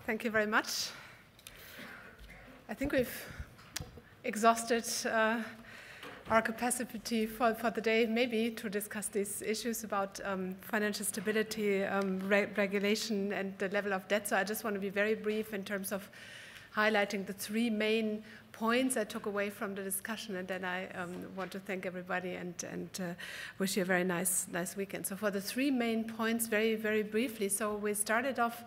Thank you very much. I think we've exhausted our capacity for the day, maybe to discuss these issues about financial stability, regulation, and the level of debt. So I just want to be very brief in terms of highlighting the three main points I took away from the discussion, and then I want to thank everybody and wish you a very nice weekend. So for the three main points, very, very briefly. So we started off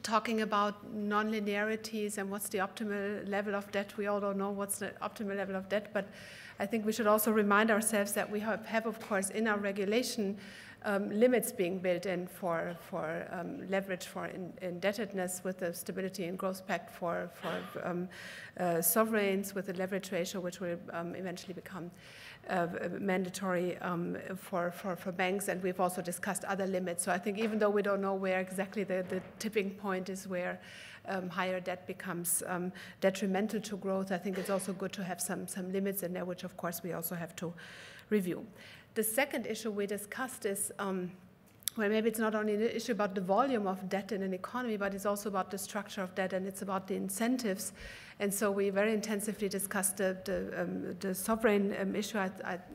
talking about non-linearities and what's the optimal level of debt. We all don't know what's the optimal level of debt, but I think we should also remind ourselves that we have of course, in our regulation, limits being built in for leverage for indebtedness with the Stability and Growth Pact for sovereigns with a leverage ratio which will eventually become mandatory for banks, and we've also discussed other limits. So I think even though we don't know where exactly the tipping point is where higher debt becomes detrimental to growth, I think it's also good to have some limits in there, which of course we also have to review. The second issue we discussed is, well, maybe it's not only an issue about the volume of debt in an economy, but it's also about the structure of debt, and it's about the incentives. And so we very intensively discussed the sovereign issue,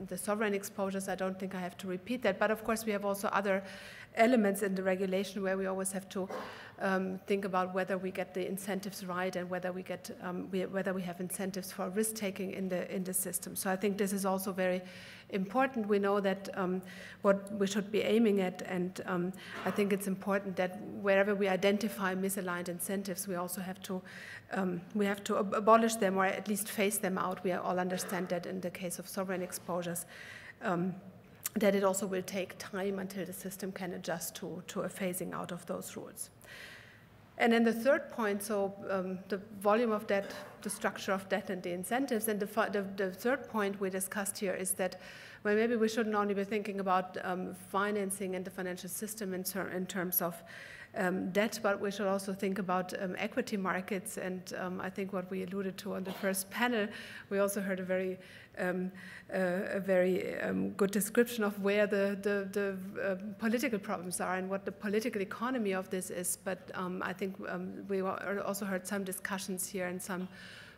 the sovereign exposures. I don't think I have to repeat that. But of course, we have also other elements in the regulation where we always have to think about whether we get the incentives right and whether we get whether we have incentives for risk taking in the system. So I think this is also very important. We know that what we should be aiming at, and I think it's important that wherever we identify misaligned incentives, we also have to abolish them or at least phase them out. We all understand that in the case of sovereign exposures, that it also will take time until the system can adjust to a phasing out of those rules. And then the third point, so the volume of debt, the structure of debt, and the incentives. And the third point we discussed here is that, well, maybe we shouldn't only be thinking about financing and the financial system in terms of debt, but we should also think about equity markets. And I think what we alluded to on the first panel, we also heard a very good description of where the political problems are and what the political economy of this is. But I think we also heard some discussions here and some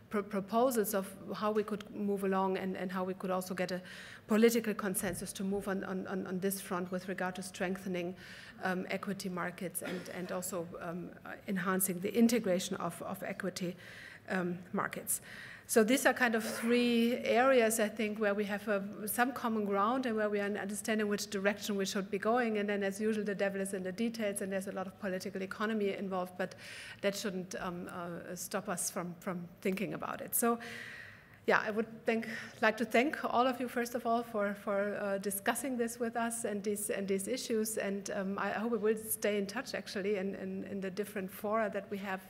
proposals of how we could move along and how we could also get a political consensus to move on this front with regard to strengthening equity markets and also enhancing the integration of equity markets. So these are kind of three areas, I think, where we have some common ground and where we are understanding which direction we should be going. And then, as usual, the devil is in the details, and there's a lot of political economy involved, but that shouldn't stop us from thinking about it. So, yeah, I would like to thank all of you, first of all, for discussing this with us and these issues. And I hope we will stay in touch, actually, in the different fora that we have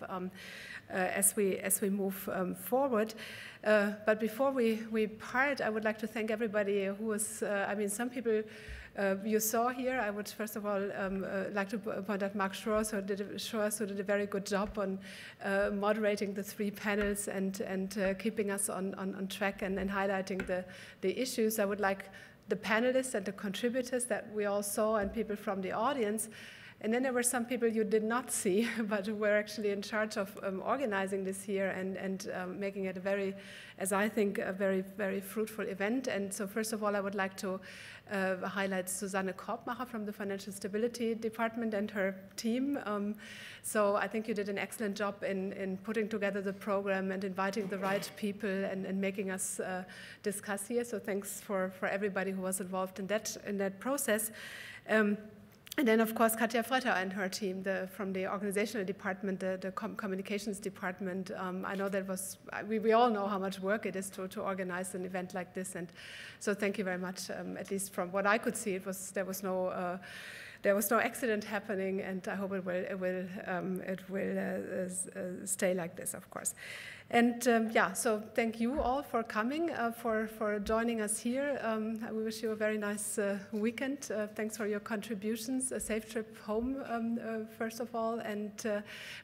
as we move forward. But before we part, I would like to thank everybody who was, I mean, some people you saw here. I would first of all like to point out Mark Schroers, who did a very good job on moderating the three panels and keeping us on track and highlighting the issues. I would like the panelists and the contributors that we all saw and people from the audience. And then there were some people you did not see, but who were actually in charge of organizing this here and making it a very, as I think, a very, very fruitful event. And so first of all, I would like to highlight Susanne Korbmacher from the Financial Stability Department and her team. So I think you did an excellent job in putting together the program and inviting the right people and making us discuss here. So thanks for everybody who was involved in that process. And then, of course, Katja Fretter and her team from the organizational department, the communications department. I know that we all know how much work it is to organize an event like this. And so thank you very much. At least from what I could see, there was no accident happening, and I hope it will stay like this, of course. And yeah, so thank you all for coming, for joining us here. We wish you a very nice weekend. Thanks for your contributions. A safe trip home, first of all. And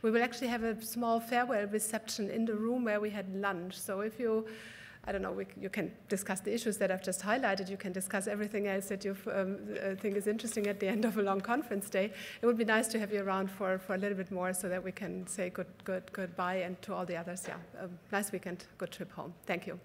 we will actually have a small farewell reception in the room where we had lunch. So if you I don't know, you can discuss the issues that I've just highlighted. You can discuss everything else that you think is interesting at the end of a long conference day. It would be nice to have you around for a little bit more so that we can say goodbye, and to all the others, yeah, nice weekend, good trip home. Thank you.